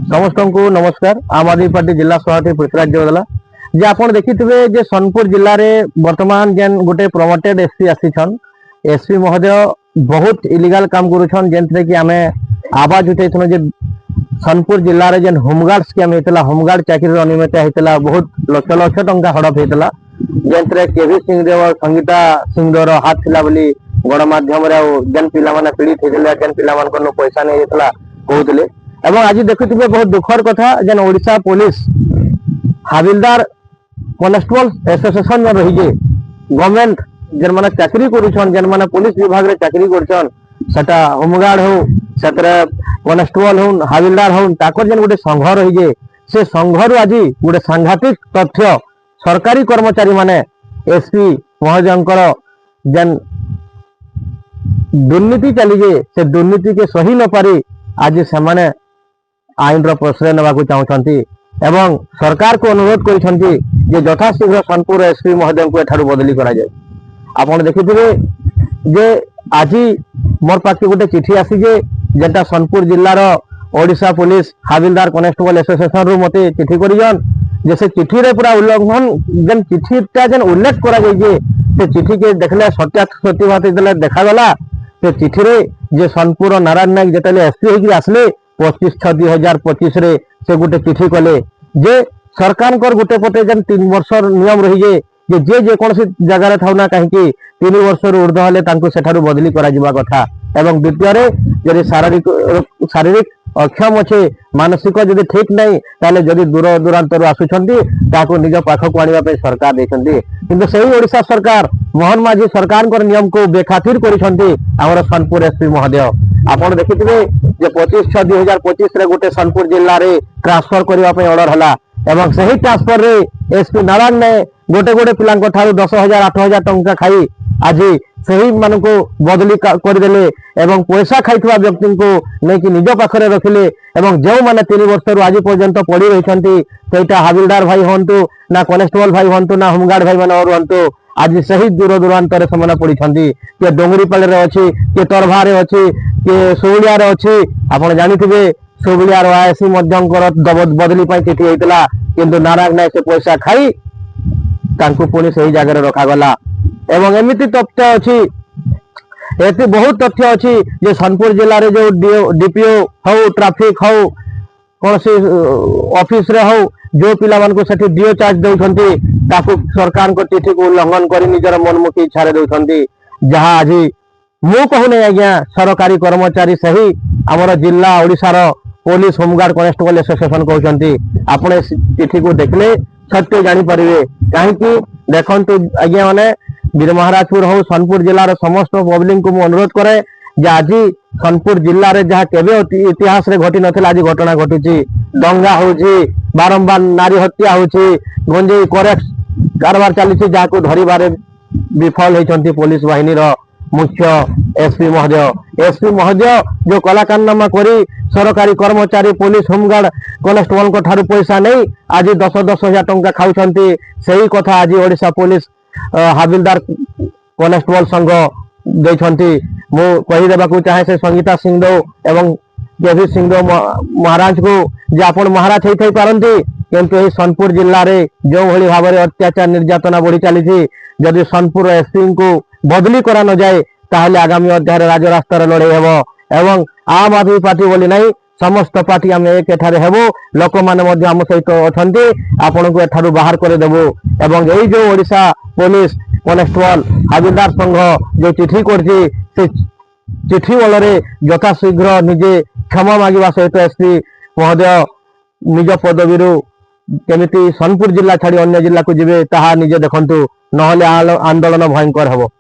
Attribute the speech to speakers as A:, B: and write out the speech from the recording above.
A: समस्त को नमस्कार। आम आदमी पार्टी जिला सभापति पृथ्वीराज देवदला जे आप देखिथे जे सोनपुर जिले में वर्तमान जेन गोटे प्रमोटेड एसपी आसीछन एसपी महोदय बहुत इलीगल काम करुछन जेंतरे कि आमे आवाज उठैथन जे सोनपुर जिले में जेन होमगार्ड स्कीम होता होमगार्ड चाकरी अनियमित होता बहुत लक्ष लक्ष टंका हड़प होता जेंतरे केवी सिंहदेव और संगीता सिंहदेवर हाथ थिला बोली गणमाध्यम जेन पिला पीड़ित होते जेन पिला पैसा नहीं होता कहते एवं आज देखुए बहुत दुखर कथा जेन ओडिशा पुलिस हाविलदार कनेस्टेबल एसोसिएशन में रही गवर्नमेंट जेन माने चाकरी करुछन जेन माने पुलिस विभाग रे चाकरी करछन सेटा होमगार्ड हो सेतरे कनेस्टेबल हो हाविलदार हो ताकर जेन गोटे संघ रही से संघर आज गोटे सांघातिक तथ्य सरकारी कर्मचारी माने एसपी महोदयंकर जेन दुर्नीति चली से दुर्नीति के सही न पारी आज से माने आईन प्रश्रय नेबाकू चाहूँगी एवं सरकार को अनुरोध करिसेंती जे यथाशीघ्र सोनपुर एसपी महोदय को एठारू बदली करा जाए। आपण देखिथिबे जे आज मोर पाखे गोटे चिठी आसी जे जेटा सोनपुर जिल्लार ओडिशा पुलिस हाविलदार कनेस्टेबल एसोसिएशन रु मते चिठी करिजन जे से चिठी रे पूरा उल्लंघन जेन चिठीटा जेन उल्लेख करा जाय जे से चिठी के देखले सत्य बात देले देखा गला से चिठी रे जे सोनपुर नारायण नायक जेतले एसपी होगी आसले 25/6/2025 रे से गोटे चिठी कले जे सरकार गोटे पटे जेन 3 वर्ष नियम रही जे जे कौन जगार था ना कहीं 3 वर्ष ऊर्ध हेले सेठारू बदली करा कथा एवं द्वितीय जदि शारीरिक अक्षम अच्छे मानसिक जदि ठीक नहीं ताले जदि दूर दूरांतर आसुंच निज पाखक आने सरकार देखते किंतु सही ओडिशा सरकार मोहन माझी सरकार नियम को बेखातिर कर सोनपुर एसपी महोदय आप देखिथे 25/6/2025 रे गोटे सोनपुर जिले में ट्रांसफर करने ऑर्डर है एवं सही ट्रांसफर रे एसपी नारायण ने गोटे गोटे पिला 10,000-8,000 टंका खाई आज सही मान को बदली करदेले एवं पैसा खाई व्यक्ति को लेकिन निज पाखे रखिले एवं जो मैंने 3 वर्ष आज पर्यंत पड़ी रही सहीटा हाविलदार भाई हूँ ना कनेस्टेबल भाई हूँ ना होमगार्ड भाई मैंने हूँ आज सही दूर दूरांतर से पड़ी किए डोंगरीपाल अच्छी किए तरभारे अच्छी किए शौलिया अच्छी आप जानी शौलियार आईसी बदली चिठी होता किंतु नारायण नायक से पैसा खाई पुणी से जगह रखागला एवं एमती तथ्य अच्छी एति बहुत तथ्य अच्छी जे सोनपुर जिले में जो डीपीओ हो ट्राफिक हो कौन सी ऑफिस रे हो जो पिला मान को सेठी डीओ चार्ज दउछंती ताकू सरकार को चिठी को उल्लंघन करी निजर मनमुखी इच्छा दउछंती जहाँ आज मु कहूनी आज्ञा सरकारी कर्मचारी सही आमर जिला ओडिशार पुलिस होमगार्ड कनेस्टेबल एसोसिएशन कहते आपने चिठी को देखले सत्य जानीपर कहीं देखु आज्ञा मैंने वीर महाराजपुर हो सोनपुर जिलार समस्त पब्लिक को अनुरोध करे जे आज सोनपुर जिले में जहाँ केवे इतिहास रे घटी नथिला आज घटना घटुची दंगा होची बारंबार नारी हत्या होची गंजेई करेक्ट कारबार चली जहाँ को धरबार विफल होती पुलिस बाहिनी मुख्य एसपी महोदय जो कलाकारनामा करी सरकारी कर्मचारी पुलिस होमगार्ड कनेस्टेबल ठारू पैसा नहीं आज 10,000 टंका खाऊंती सही कथा आज ओडिशा पुलिस हाविलदार कनेस्टेबल संघ देछंती मु कहीदेबा चाहे से संगीता सिंहदेव एवं केवी सिंहदेव महाराज को जे आपण महाराज होई पारंती किंतु यही सोनपुर जिले में जो भली भाव में अत्याचार निर्यातना बढ़ी चली जदि सोनपुर एसपी को बदली करा न जाए ताहले आगामी अध्याय राजरास्तार लड़े हेबो एवं आम आदमी पार्टी बोली नहीं समस्त पार्टी आम एक एठारे हेबो लोक माने आम सहित अछंती आपण को एठारू बाहर कर देबो एवं यही जो ओडिशा पुलिस कनेस्टेबल हाविलदार संघ जो चिठी करछि से चिठी बल यथाशीघ्र निजे क्षमा मांगा सहित एसपी महोदय निज पदवी केमिति सोनपुर जिला छाड़ी अन्य जिला को जीवे ताहा निजे देखंतु नहले आंदोलन भयंकर हेबो।